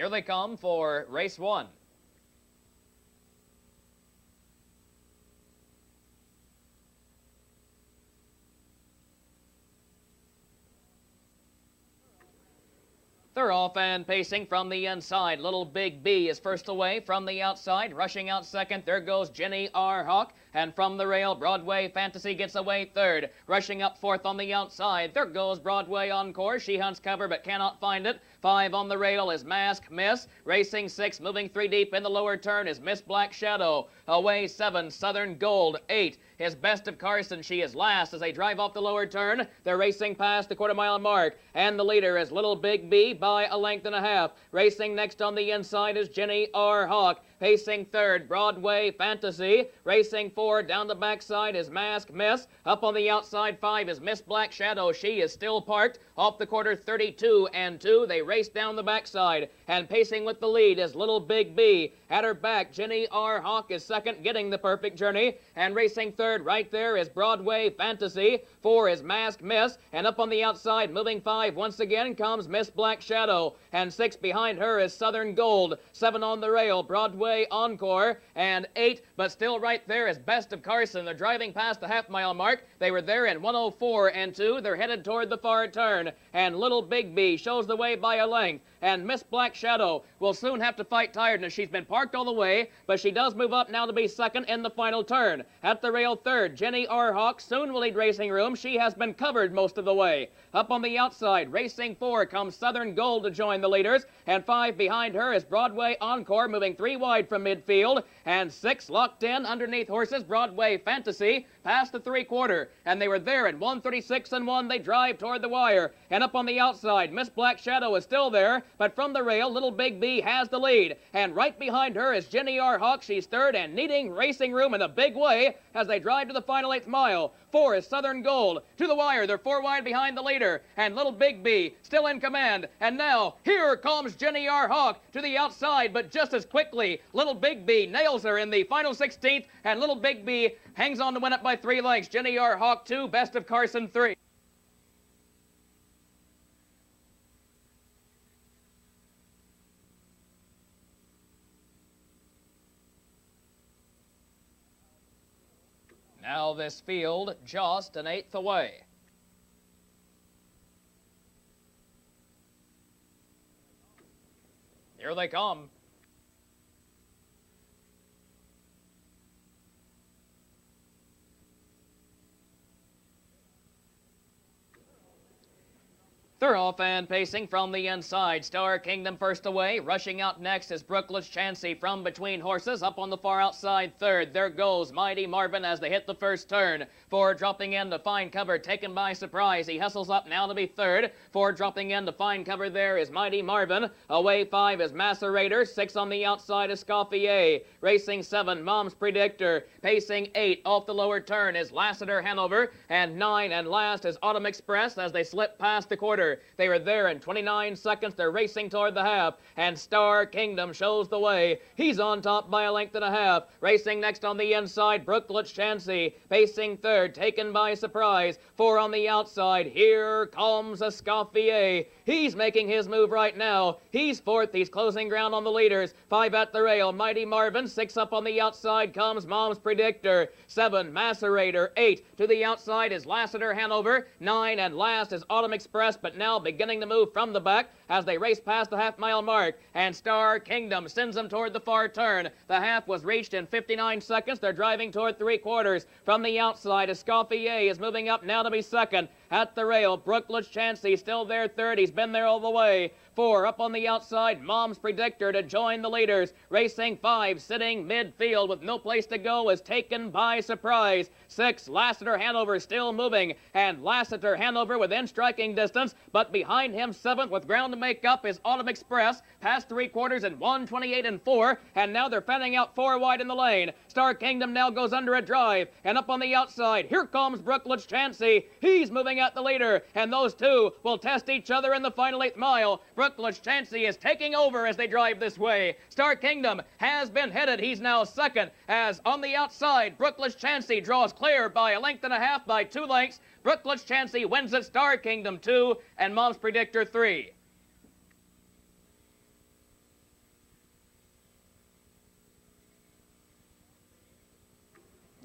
Here they come for race one. They're off and pacing from the inside. Little Big B is first away from the outside. Rushing out second, there goes Jenny R. Hawk. And from the rail, Broadway Fantasy gets away third. Rushing up fourth on the outside, there goes Broadway Encore. She hunts cover but cannot find it. 5 on the rail is Mask Miss. Racing 6, moving 3 deep in the lower turn is Miss Black Shadow. Away 7, Southern Gold. 8 is Best of Carson. She is last as they drive off the lower turn. They're racing past the quarter-mile mark. And the leader is Little Big B by a length and a half. Racing next on the inside is Jenny R. Hawk. Pacing third, Broadway Fantasy. Racing 4, down the backside is Mask Miss. Up on the outside 5 is Miss Black Shadow. She is still parked. Off the quarter 32 and 2. They race down the backside. And pacing with the lead is Little Big B. At her back, Jenny R. Hawk is second, getting the perfect journey. And racing third right there is Broadway Fantasy. 4 is Mask Miss. And up on the outside, moving 5, once again comes Miss Black Shadow. And 6 behind her is Southern Gold. 7 on the rail, Broadway Encore. And 8, but still right there is Best of Carson. They're driving past the half-mile mark. They were there in 104 and 2. They're headed toward the far turn. And Little Big B shows the way by a length. And Miss Black Shadow will soon have to fight tiredness. She's been parked all the way, but she does move up now to be second in the final turn. At the rail third, Jenny R. Hawk soon will lead Racing Room. She has been covered most of the way. Up on the outside, Racing 4 comes Southern Gold to join the leaders. And 5 behind her is Broadway Encore, moving 3 wide from midfield. And 6 locked in underneath horses, Broadway Fantasy, past the 3/4. And they were there in 136 and 1. They drive toward the wire. And up on the outside, Miss Black Shadow is still there. But from the rail, Little Big B has the lead. And right behind her is Jenny R. Hawk. She's third and needing Racing Room in a big way as they drive to the final 8th mile. 4 is Southern Gold. To the wire, they're 4 wide behind the leader. And Little Big B still in command. And now, here comes Jenny R. Hawk to the outside, but just as quickly, Little Big B nails her in the final 16th, and Little Big B hangs on to win it by 3 lengths. Jenny R. Hawk 2, Best of Carson 3. Now this field just an 1/8 away. Here they come. They're off and pacing from the inside. Star Kingdom first away. Rushing out next is Brooklyn's Chansey from between horses. Up on the far outside third. There goes Mighty Marvin as they hit the first turn. 4 dropping in to find cover, taken by surprise. He hustles up now to be third. 4 dropping in to find cover there is Mighty Marvin. Away 5 is Macerator. 6 on the outside is Scoffier. Racing 7, Mom's Predictor. Pacing 8 off the lower turn is Lassiter Hanover. And 9 and last is Autumn Express as they slip past the quarter. They were there in 29 seconds. They're racing toward the half. And Star Kingdom shows the way. He's on top by a length and a half. Racing next on the inside, Brooklet's Chansey. Pacing third, taken by surprise. 4 on the outside. Here comes Escoffier. He's making his move right now. He's fourth. He's closing ground on the leaders. 5 at the rail, Mighty Marvin. 6 up on the outside comes Mom's Predictor. 7, Macerator. 8 to the outside is Lassiter Hanover. 9 and last is Autumn Express, but now beginning to move from the back as they race past the half-mile mark. And Star Kingdom sends them toward the far turn. The half was reached in 59 seconds. They're driving toward 3/4. From the outside, Escoffier is moving up now to be second. At the rail, Brooklet's Chansey still there third. He's been there all the way. 4 up on the outside, Mom's Predictor to join the leaders. Racing 5, sitting midfield with no place to go, is taken by surprise. 6, Lassiter Hanover still moving. And Lassiter Hanover within striking distance, but behind him 7th with ground to make up is Autumn Express. Past 3/4 in 128 and 4. And now they're fanning out 4 wide in the lane. Star Kingdom now goes under a drive. And up on the outside, here comes Brooklet's Chansey. He's moving at the leader. And those two will test each other in the final 8th mile. Brooklet's Chansey is taking over as they drive this way. Star Kingdom has been headed. He's now second as on the outside, Brooklet's Chansey draws clear by a length and a half, by 2 lengths. Brooklet's Chansey wins at Star Kingdom 2 and Mom's Predictor 3.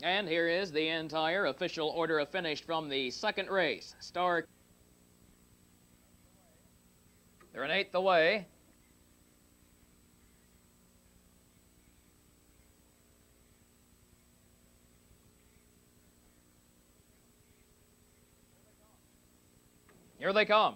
And here is the entire official order of finish from the second race. They're an eighth away. Here they come.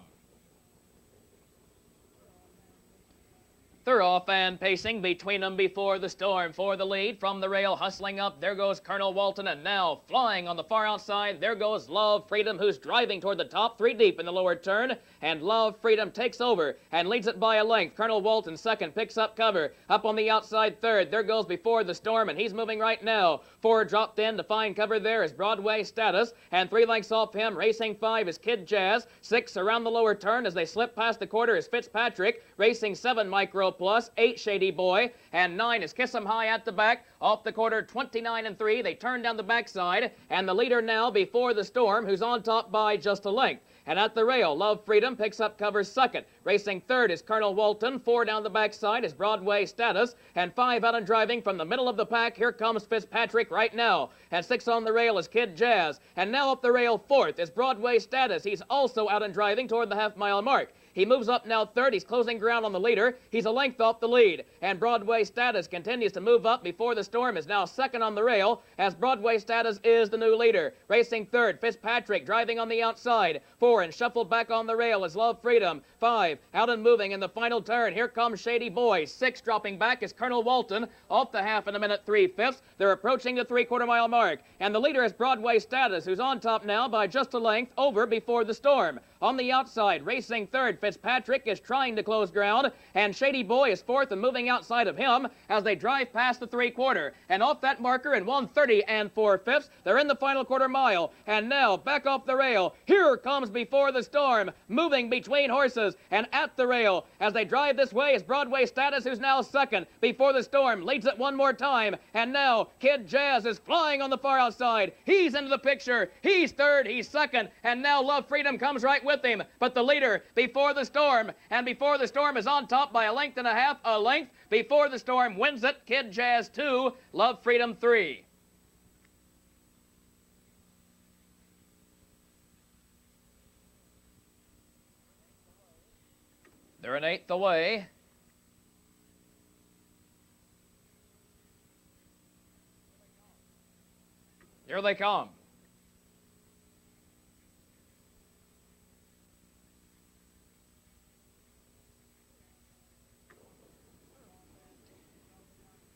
They're off and pacing between them before the storm for the lead. From the rail, hustling up, there goes Colonel Walton, and now flying on the far outside, there goes Love Freedom, who's driving toward the top, 3 deep in the lower turn, and Love Freedom takes over and leads it by a length. Colonel Walton second, picks up cover. Up on the outside third, there goes Before the Storm, and he's moving right now. 4 dropped in to find cover there is Broadway Status, and 3 lengths off him, racing 5 is Kid Jazz. 6 around the lower turn as they slip past the quarter is Fitzpatrick, racing 7 Micro Plus, 8 Shady Boy, and 9 is Kiss 'em High at the back. Off the quarter, 29 and 3. They turn down the backside, and the leader now Before the Storm, who's on top by just a length. And at the rail, Love Freedom picks up cover second. Racing third is Colonel Walton. 4 down the backside is Broadway Status. And 5 out and driving from the middle of the pack. Here comes Fitzpatrick right now. And 6 on the rail is Kid Jazz. And now up the rail fourth is Broadway Status. He's also out and driving toward the half-mile mark. He moves up now third. He's closing ground on the leader. He's a length off the lead. And Broadway Status continues to move up. Before the Storm is now second on the rail, as Broadway Status is the new leader. Racing third, Fitzpatrick driving on the outside. 4 and shuffled back on the rail is Love Freedom. 5 out and moving in the final turn. Here comes Shady Boy. 6 dropping back is Colonel Walton. Off the half in a minute 3/5. They're approaching the 3/4 mile mark. And the leader is Broadway Status, who's on top now by just a length over Before the Storm. On the outside, racing third, Fitzpatrick is trying to close ground, and Shady Boy is fourth and moving outside of him as they drive past the 3/4. And off that marker in 1:30 and 4/5, they're in the final quarter mile. And now, back off the rail, here comes Before the Storm, moving between horses and at the rail. As they drive this way is Broadway Status, who's now second. Before the Storm leads it one more time. And now, Kid Jazz is flying on the far outside. He's into the picture. He's third, he's second, and now Love Freedom comes right with him. But the leader, Before the Storm, and Before the Storm is on top by a length and a half. A length. Before the Storm wins it. Kid Jazz 2, Love Freedom 3. They're an eighth away. Here they come.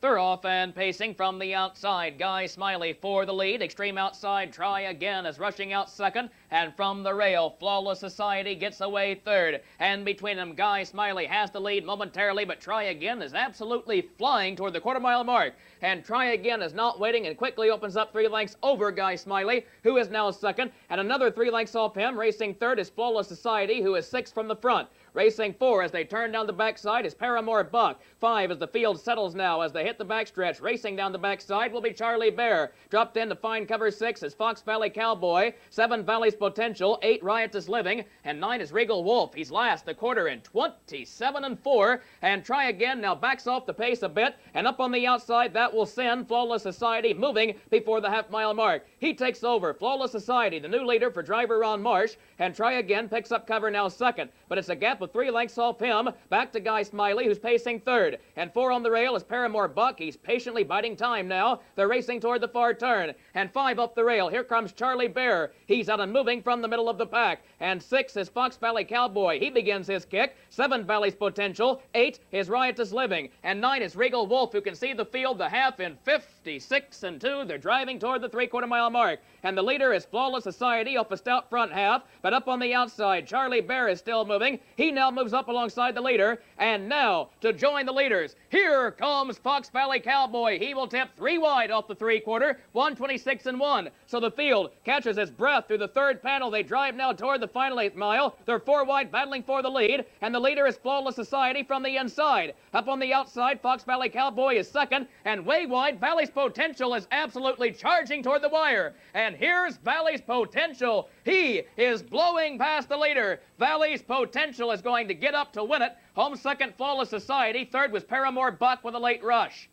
They're off and pacing from the outside. Guy Smiley for the lead. Extreme Outside Try Again is rushing out second. And from the rail, Flawless Society gets away third. And between them, Guy Smiley has the lead momentarily, but Try Again is absolutely flying toward the quarter-mile mark. And Try Again is not waiting and quickly opens up 3 lengths over Guy Smiley, who is now second. And another 3 lengths off him. Racing third is Flawless Society, who is 6th from the front. Racing 4 as they turn down the backside is Paramore Buck. 5 as the field settles now as they hit the backstretch. Racing down the backside will be Charlie Bear. Dropped in to find cover 6 is Fox Valley Cowboy. 7 Valley's Potential. 8 Riotous Living. And 9 is Regal Wolf. He's last the quarter in 27 and 4. And Try Again now backs off the pace a bit. And up on the outside, that will send Flawless Society moving before the half-mile mark. He takes over. Flawless Society, the new leader for driver Ron Marsh. And Try Again picks up cover now second. But it's a gap of 3 lengths off him. Back to Guy Smiley, who's pacing third. And 4 on the rail is Paramore Buck. He's patiently biding time now. They're racing toward the far turn. And 5 up the rail. Here comes Charlie Bear. He's out and moving from the middle of the pack. And 6 is Fox Valley Cowboy. He begins his kick. 7 Valley's Potential. 8 is Riotous Living. And 9 is Regal Wolf, who can see the field, the half in 56 and 2. They're driving toward the 3/4 mile mark. And the leader is Flawless Society off a stout front half. But up on the outside, Charlie Bear is still moving. He now moves up alongside the leader. And now, to join the leaders, here comes Fox Valley Cowboy. He will tip 3 wide off the 3/4, 126 and 1. So the field catches its breath through the third panel. They drive now toward the final 8th mile. They're 4 wide battling for the lead. And the leader is Flawless Society from the inside. Up on the outside, Fox Valley Cowboy is second. And way wide, Valley's Potential is absolutely charging toward the wire. And here's Valley's Potential. He is blowing past the leader. Valley's Potential is going to get up to win it. Home second, Flawless Society. Third was Paramore Buck with a late rush.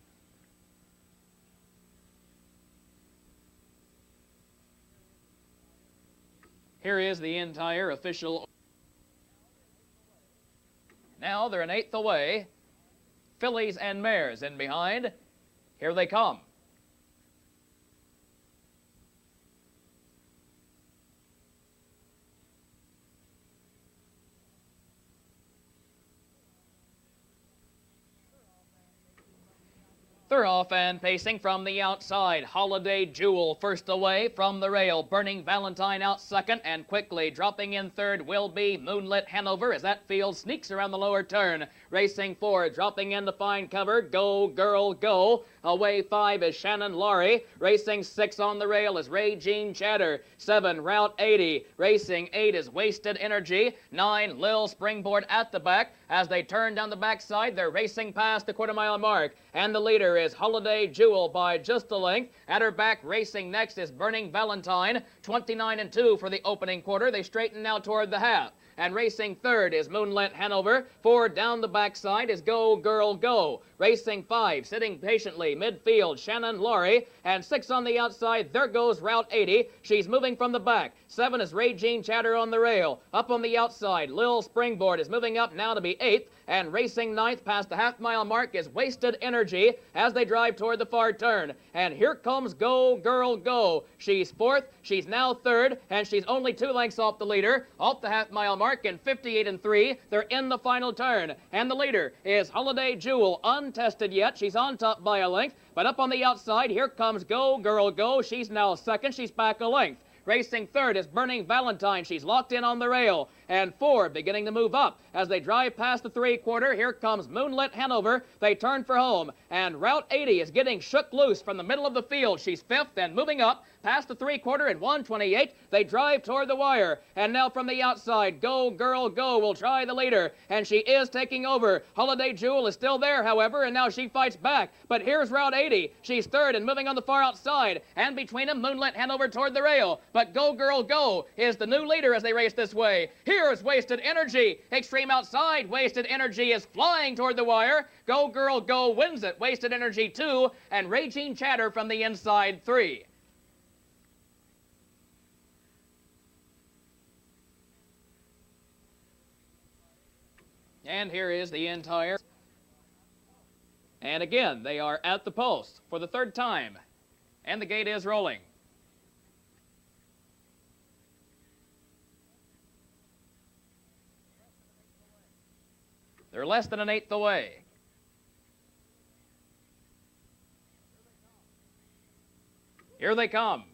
Here is the entire official. Now they're an eighth away. Fillies and mares in behind. Here they come. They're off and pacing from the outside. Holiday Jewel first away from the rail. Burning Valentine out second, and quickly dropping in third will be Moonlit Hanover as that field sneaks around the lower turn. Racing forward, dropping in to find cover. Go, Girl, Go. Away 5 is Shannon Laurie. Racing 6 on the rail is Ray Jean Chatter. 7, Route 80. Racing 8 is Wasted Energy. 9, Lil Springboard at the back. As they turn down the backside, they're racing past the quarter-mile mark. And the leader is Holiday Jewel by just a length. At her back, racing next is Burning Valentine. 29-2 for the opening quarter. They straighten now toward the half. And racing third is Moonlit Hanover. 4 down the backside is Go, Girl, Go. Racing 5, sitting patiently, midfield, Shannon Laurie. And 6 on the outside, there goes Route 80. She's moving from the back. 7 is Ray Jean Chatter on the rail. Up on the outside, Lil Springboard is moving up now to be 8th. And racing 9th past the half-mile mark is Wasted Energy as they drive toward the far turn. And here comes Go, Girl, Go. She's 4th, she's now 3rd, and she's only 2 lengths off the leader. Off the half-mile mark in 58-3. They're in the final turn. And the leader is Holiday Jewel, untested yet. She's on top by a length. But up on the outside, here comes Go, Girl, Go. She's now 2nd. She's back a length. Racing 3rd is Burning Valentine. She's locked in on the rail. And 4 beginning to move up. As they drive past the 3/4, here comes Moonlit Hanover. They turn for home. And Route 80 is getting shook loose from the middle of the field. She's 5th and moving up past the 3/4 in 1:28. They drive toward the wire. And now from the outside, Go, Girl, Go will try the leader. And she is taking over. Holiday Jewel is still there, however, and now she fights back. But here's Route 80. She's 3rd and moving on the far outside. And between them, Moonlit Hanover toward the rail. But Go, Girl, Go is the new leader as they race this way. Here's Wasted Energy. Extreme outside. Wasted Energy is flying toward the wire. Go, Girl, Go wins it. Wasted Energy 2. And Ray Jean Chatter from the inside 3. And here is the entire. And again, they are at the post for the 3rd time. And the gate is rolling. They're less than an 1/8 away. Here they come.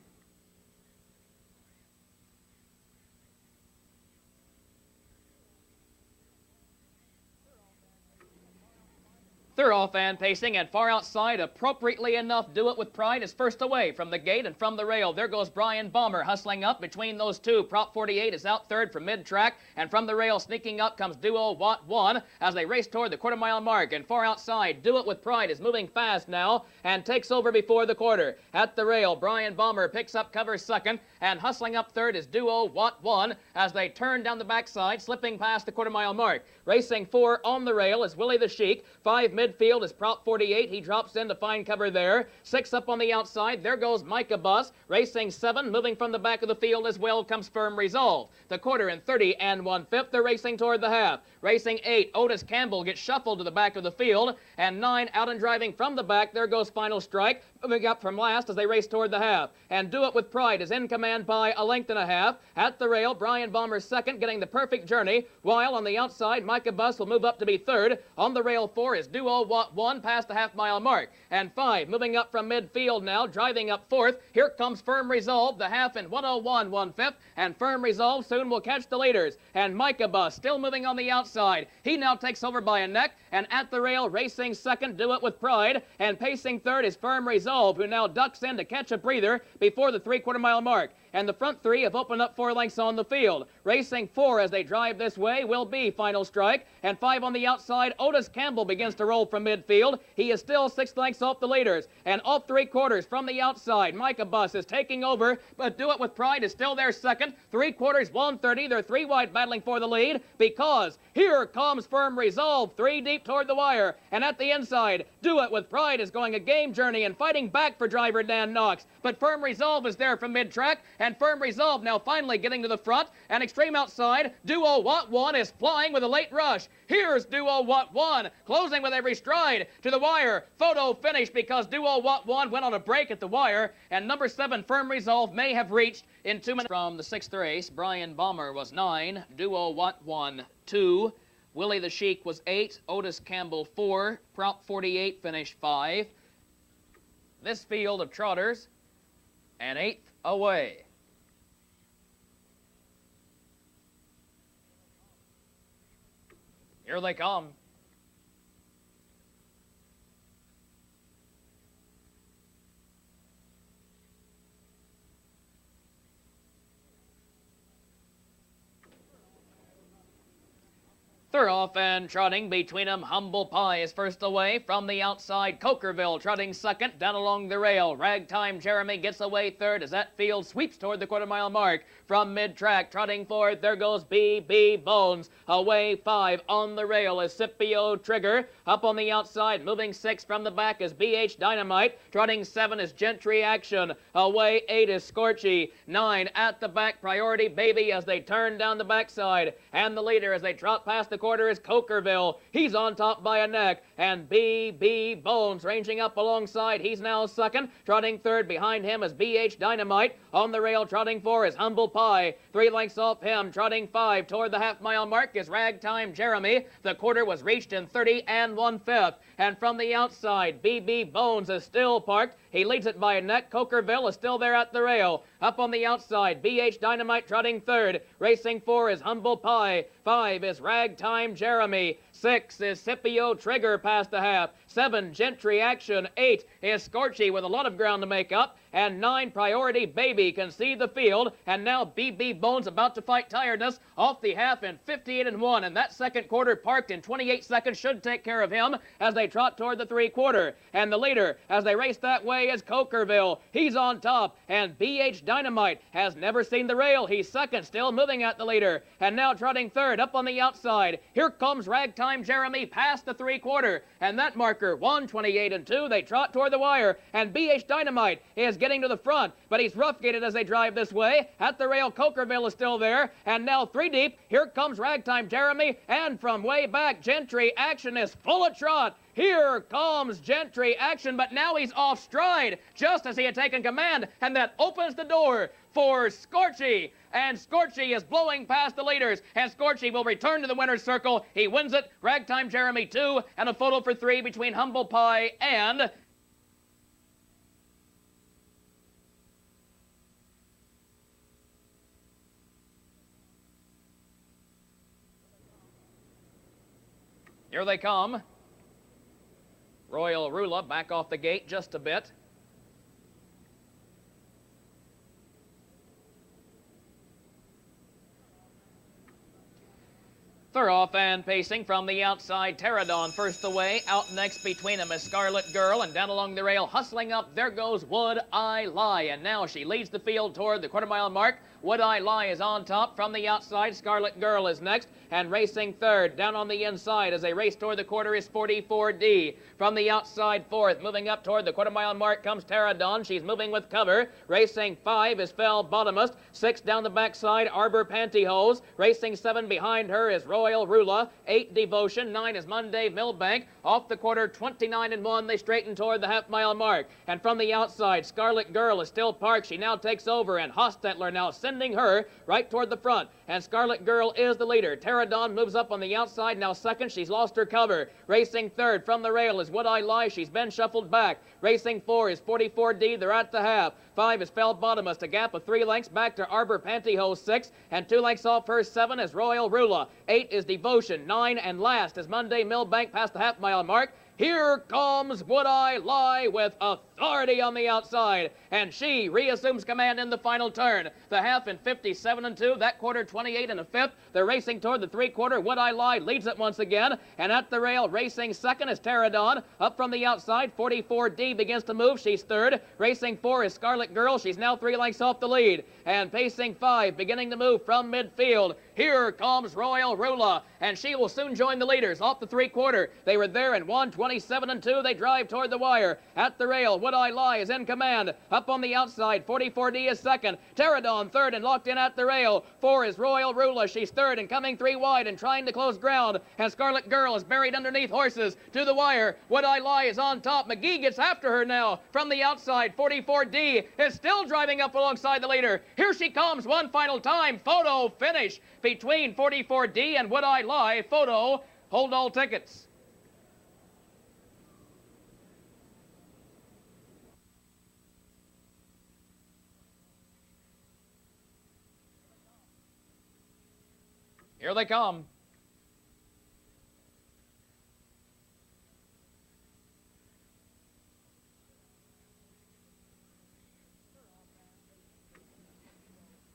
They're off and pacing, and far outside, appropriately enough, Do It With Pride is first away from the gate and from the rail. There goes Brian Balmer hustling up between those two. Prop 48 is out 3rd from mid-track, and from the rail sneaking up comes Duo Watt 1 as they race toward the quarter-mile mark. And far outside, Do It With Pride is moving fast now and takes over before the quarter. At the rail, Brian Balmer picks up cover 2nd, and hustling up 3rd is Duo Watt 1 as they turn down the backside, slipping past the quarter-mile mark. Racing 4 on the rail is Willie the Sheik. 5 midfield is Prop 48. He drops in to find cover there. 6 up on the outside. There goes Micah Bus. Racing 7, moving from the back of the field as well, comes Firm Resolve. The quarter in 30 1/5. They're racing toward the half. Racing 8, Otis Campbell gets shuffled to the back of the field. And 9 out and driving from the back. There goes Final Strike, moving up from last as they race toward the half. And Do It With Pride is in command by a length and a half. At the rail, Brian Balmer 2nd, getting the perfect journey. While on the outside, Micah Bus will move up to be 3rd. On the rail 4 is Duo Watt 1 past the half-mile mark. And 5 moving up from midfield now, driving up 4th. Here comes Firm Resolve, the half in 1:01 1/5. And Firm Resolve soon will catch the leaders. And Micah Bus still moving on the outside. He now takes over by a neck. And at the rail, racing 2nd, Do It With Pride. And pacing 3rd is Firm Resolve, who now ducks in to catch a breather before the 3/4-mile mark. And the front 3 have opened up 4 lengths on the field. Racing 4 as they drive this way will be Final Strike. And 5 on the outside, Otis Campbell begins to roll from midfield. He is still 6 lengths off the leaders. And off 3/4 from the outside, Micah Bus is taking over, but Do It With Pride is still there second. 3/4, 130. They're 3 wide battling for the lead because here comes Firm Resolve, 3 deep toward the wire. And at the inside, Do It With Pride is going a game journey and fighting back for driver Dan Knox. But Firm Resolve is there from mid-track, and Firm Resolve now finally getting to the front. And extreme outside, Duo What One is flying with a late rush. Here's Duo What One, closing with every stride to the wire. Photo finish because Duo What One went on a break at the wire, and number 7, Firm Resolve, may have reached in 2 minutes. From the 6th race, Brian Bomber was 9, Duo What One 2, Willie the Sheik was 8, Otis Campbell 4, Prop 48 finished 5. This field of trotters, an 8th away. Here they come. They're off and trotting between them. Humble Pie is first away. From the outside, Cokerville trotting second down along the rail. Ragtime Jeremy gets away third as that field sweeps toward the quarter-mile mark. From mid-track, trotting forward, there goes B.B. Bones. Away 5 on the rail is Scipio Trigger. Up on the outside, moving 6 from the back is B.H. Dynamite. Trotting 7 is Gentry Action. Away 8 is Scorchy. 9 at the back, Priority Baby as they turn down the backside. And the leader as they trot past the quarter is Cokerville. He's on top by a neck. And B.B. Bones ranging up alongside. He's now second. Trotting third behind him is B.H. Dynamite. On the rail trotting 4 is Humble Pie. 3 lengths off him. Trotting 5 toward the half-mile mark is Ragtime Jeremy. The quarter was reached in 30 1/5. And from the outside, B.B. Bones is still parked. He leads it by a neck. Cokerville is still there at the rail. Up on the outside, B.H. Dynamite trotting third. Racing 4 is Humble Pie. 5 is Ragtime Jeremy. 6 is Scipio Trigger past the half. 7, Gentry Action. 8 is Scorchy with a lot of ground to make up. And 9, Priority Baby can see the field. And now B.B. Bones about to fight tiredness off the half in 58 1. And that second quarter parked in 28 seconds should take care of him as they trot toward the 3/4. And the leader as they race that way is Cokerville. He's on top. And B.H. Dynamite has never seen the rail. He's second, still moving at the leader. And now trotting third up on the outside. Here comes Ragtime Jeremy past the 3/4. And that marker, 1:28 2. They trot toward the wire. And B.H. Dynamite is getting to the front. But he's rough-gated as they drive this way. At the rail, Cokerville is still there. And now 3 deep. Here comes Ragtime Jeremy. And from way back, Gentry Action is full of trot. Here comes Gentry Action, but now he's off stride, just as he had taken command, and that opens the door for Scorchy. And Scorchy is blowing past the leaders, and Scorchy will return to the winner's circle. He wins it, Ragtime Jeremy 2, and a photo for 3 between Humble Pie and... Here they come. Royal Rula back off the gate just a bit. They're off and pacing from the outside. Pterodon first away. Out next between them is Scarlet Girl, and down along the rail, hustling up, there goes Would I Lie. And now she leads the field toward the quarter-mile mark. Would I Lie is on top. From the outside, Scarlet Girl is next, and racing third. Down on the inside as they race toward the quarter is 44D. From the outside, fourth, moving up toward the quarter-mile mark comes Pterodon. She's moving with cover. Racing 5 is Fell Bottomist. 6 down the backside, Arbor Pantyhose. Racing 7 behind her is Royal Rula. 8, Devotion. 9 is Monday Millbank. Off the quarter, 29 1. They straighten toward the half-mile mark. And from the outside, Scarlet Girl is still parked. She now takes over, and Hostetler now sending her right toward the front. And Scarlet Girl is the leader. Pterodon moves up on the outside, now second. She's lost her cover. Racing third from the rail is Would I Lie. She's been shuffled back. Racing 4 is 44D. They're at the half. 5 is Fell Bottomist. A gap of 3 lengths back to Arbor Pantyhose 6. And 2 lengths off her 7 is Royal Rula. 8 is Devotion. 9 and last is Monday Millbank past the half-mile mark. Here comes Would I Lie with a authority on the outside, and she reassumes command in the final turn. The half in 57-2, that quarter 28 1/5. They're racing toward the three-quarter. Would I Lie leads it once again, and at the rail racing second is Pterodon. Up from the outside, 44D begins to move. She's third. Racing 4 is Scarlet Girl. She's now 3 lengths off the lead, and pacing 5 beginning to move from midfield. Here comes Royal Rula, and she will soon join the leaders off the three-quarter. They were there in 1:27-2. They drive toward the wire. At the rail, Would I Lie is in command. Up on the outside, 44D is second. Pterodon third and locked in at the rail. 4 is Royal Rula. She's third and coming 3 wide and trying to close ground. And Scarlet Girl is buried underneath horses to the wire. Would I Lie is on top. McGee gets after her now. From the outside, 44D is still driving up alongside the leader. Here she comes one final time. Photo finish between 44D and Would I Lie. Photo, hold all tickets. Here they come.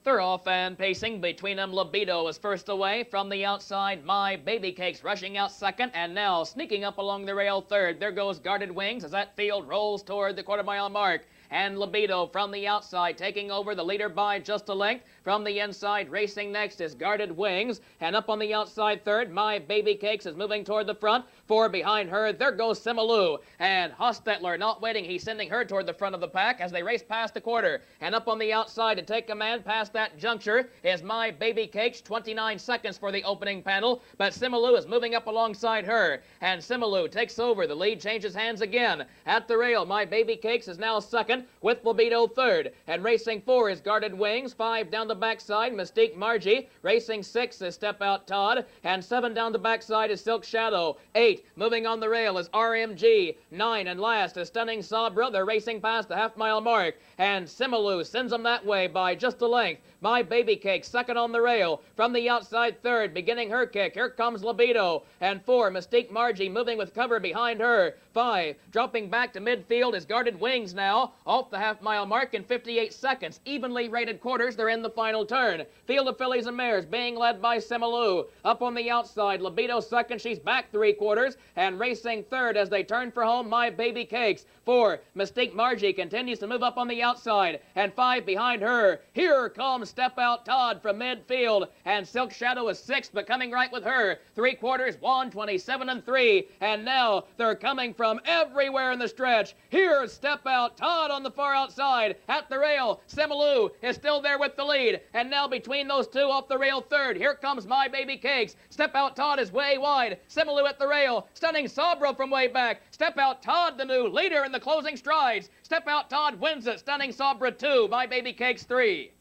They're off and pacing. Between them, Libido is first away. From the outside, My Baby Cakes rushing out second, and now sneaking up along the rail third. There goes Guarded Wings as that field rolls toward the quarter-mile mark. And Libido from the outside taking over the leader by just a length. From the inside, racing next is Guarded Wings. And up on the outside third, My Baby Cakes is moving toward the front. 4 behind her, there goes Simaloo. And Hostetler not waiting, he's sending her toward the front of the pack as they race past the quarter. And up on the outside to take command past that juncture is My Baby Cakes, 29 seconds for the opening panel. But Simaloo is moving up alongside her. And Simaloo takes over, the lead changes hands again. At the rail, My Baby Cakes is now second, with Libido third. And racing 4 is Guarded Wings. 5 down the backside, Mystique Margie. Racing 6 is Step Out Todd. And 7 down the backside is Silk Shadow. 8 moving on the rail is RMG. 9 and last is Stunning Sabra. They're racing past the half-mile mark. And Simaloo sends them that way by just a length. My Baby Cake second on the rail. From the outside third, beginning her kick. Here comes Libido. And 4, Mystique Margie moving with cover behind her. 5, dropping back to midfield is Guarded Wings now. Off the half-mile mark in 58 seconds. Evenly rated quarters, they're in the final turn. Field of fillies and mares being led by Simaloo. Up on the outside, Libido second. She's back 3/4. And racing third as they turn for home, My Baby Cakes. 4, Mystique Margie continues to move up on the outside. And 5 behind her. Here comes Step Out Todd from midfield. And Silk Shadow is 6th, but coming right with her. 3/4, 1:27-3. And now they're coming from everywhere in the stretch. Here's Step Out Todd on the far outside. At the rail, Simaloo is still there with the lead. And now between those two off the rail third, here comes My Baby Cakes. Step Out Todd is way wide. Simaloo at the rail. Stunning Sabra from way back. Step Out Todd, the new leader in the closing strides. Step Out Todd wins it. Stunning Sabra 2, My Baby Cakes 3.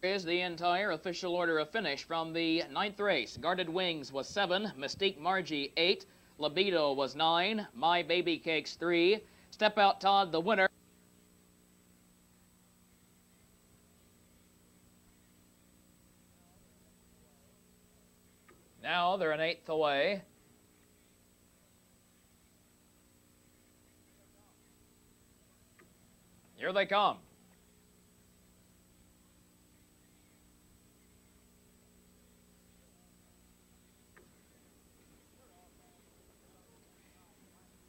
Is the entire official order of finish from the 9th race. Guarded Wings was 7, Mystique Margie 8, Libido was 9, My Baby Cakes 3, Step Out Todd the winner. Now they're an 8th away. Here they come.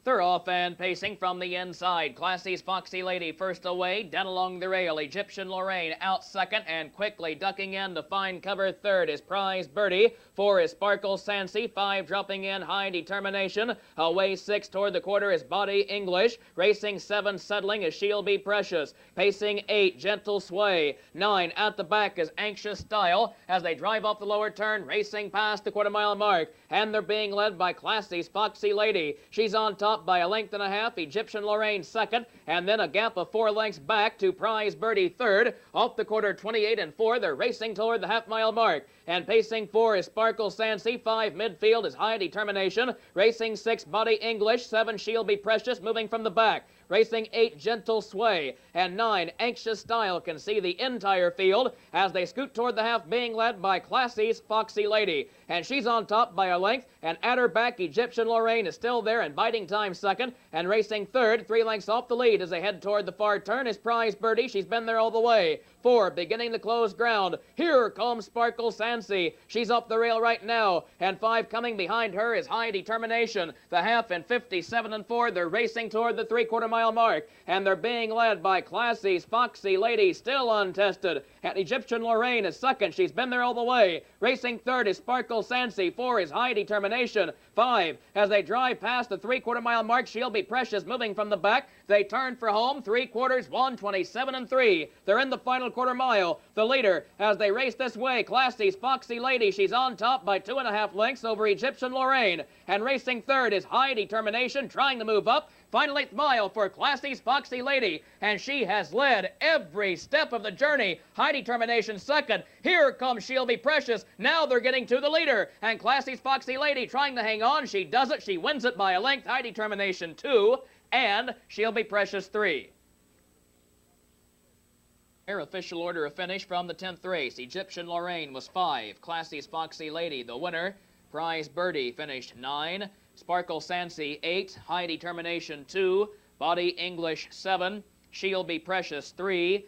They're off and pacing from the inside. Classy's Foxy Lady first away. Down along the rail, Egyptian Lorraine out second, and quickly ducking in to find cover third is Prize Birdie. 4 is Sparkle Sancy. 5 dropping in, High Determination. Away 6 toward the quarter is Body English. Racing 7 settling is She'll Be Precious. Pacing 8, Gentle Sway. 9 at the back is Anxious Style as they drive off the lower turn, racing past the quarter-mile mark. And they're being led by Classy's Foxy Lady. She's on top by a length and a half, Egyptian Lorraine second, and then a gap of 4 lengths back to Prize Birdie third. Off the quarter 28-4, they're racing toward the half-mile mark. And pacing 4 is Sparkle Sancy. 5 midfield is High Determination. Racing 6 Body English. 7 She'll Be Precious moving from the back. Racing 8 Gentle Sway. And 9 Anxious Style can see the entire field as they scoot toward the half, being led by Classy's Foxy Lady. And she's on top by a length, and at her back Egyptian Lorraine is still there, and biting time time second, and racing third, 3 lengths off the lead as they head toward the far turn is Prize Birdie. She's been there all the way. 4 beginning to close ground. Here comes Sparkle Sancy. She's up the rail right now, and 5 coming behind her is High Determination. The half in 57 4. They're racing toward the 3/4 mile mark, and they're being led by Classy's Foxy Lady, still untested. And Egyptian Lorraine is second. She's been there all the way. Racing third is Sparkle Sancy. 4 is High Determination. 5, as they drive past the 3/4 mile mark, She'll Be Precious moving from the back. They turn for home, 3/4, 1:27 3. They're in the final quarter mile. The leader, as they race this way, Classy's Foxy Lady. She's on top by 2.5 lengths over Egyptian Lorraine. And racing third is High Determination, trying to move up. Final 8th mile for Classy's Foxy Lady, and she has led every step of the journey. High Determination second. Here comes She'll Be Precious. Now they're getting to the leader, and Classy's Foxy Lady trying to hang on. She does it. She wins it by a length. High Determination 2, and She'll Be Precious 3. Here, official order of finish from the 10th race. Egyptian Lorraine was 5. Classy's Foxy Lady, the winner. Prize Birdie finished 9. Sparkle Sancy 8, High Determination 2, Body English 7, She'll Be Precious 3.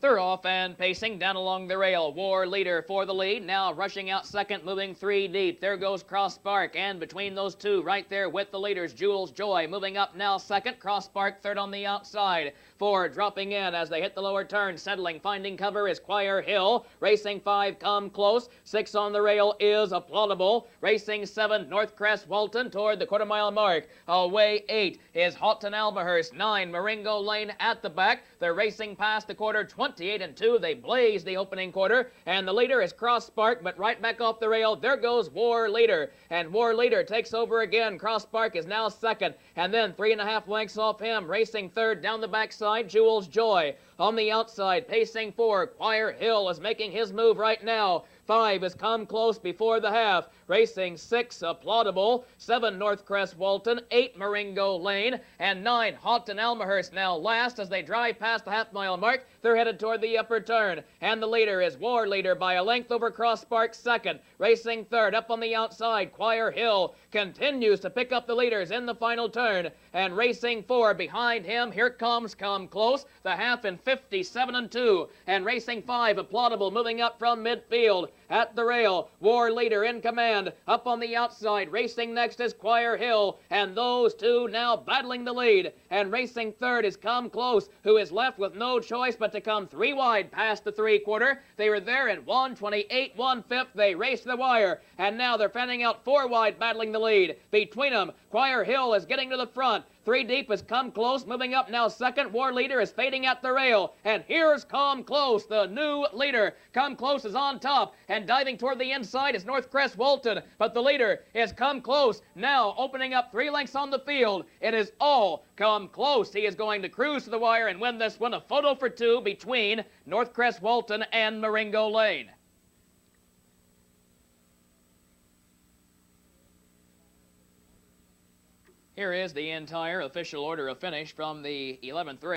They're off and pacing down along the rail. War Leader for the lead. Now rushing out second, moving 3 deep. There goes Cross Spark, and between those two, right there with the leaders, Jules Joy moving up now second. Cross Spark third on the outside. 4 dropping in as they hit the lower turn. Settling, finding cover is Choir Hill. Racing 5 come close. 6 on the rail is Applaudable. Racing 7 North Crest Walton toward the quarter mile mark. Away 8 is Hawthorne Almahurst. 9 Marengo Lane at the back. They're racing past the quarter 28 2. They blaze the opening quarter, and the leader is Cross Spark, but right back off the rail, there goes War Leader, and War Leader takes over again. Cross Spark is now second, and then 3.5 lengths off him. Racing third down the backside, Jules Joy. On the outside, pacing 4, Choir Hill is making his move right now. 5 has come close before the half. Racing 6, Applaudable. 7, North Crest Walton. 8, Marengo Lane. And 9, Hawthorne Almahurst now last as they drive past the half-mile mark. They're headed toward the upper turn. And the leader is War Leader by a length over Cross Spark second. Racing third up on the outside, Choir Hill continues to pick up the leaders in the final turn. And racing 4 behind him, here comes Come Close, the half in 57 2. And racing 5, Applaudable moving up from midfield. At the rail, War Leader in command. Up on the outside, racing next is Choir Hill. And those two now battling the lead. And racing third is Come Close, who is left with no choice but to come 3 wide past the 3/4. They were there in 1:28 1/5. They raced the wire. And now they're fanning out 4 wide battling the lead. Between them, Choir Hill is getting to the front. 3 deep has Come Close, moving up now second. War Leader is fading at the rail. And here's Come Close, the new leader. Come Close is on top, and diving toward the inside is North Crest Walton. But the leader is Come Close, now opening up 3 lengths on the field. It is all Come Close. He is going to cruise to the wire and win this one. A photo for 2 between North Crest Walton and Marengo Lane. Here is the entire official order of finish from the 11th race.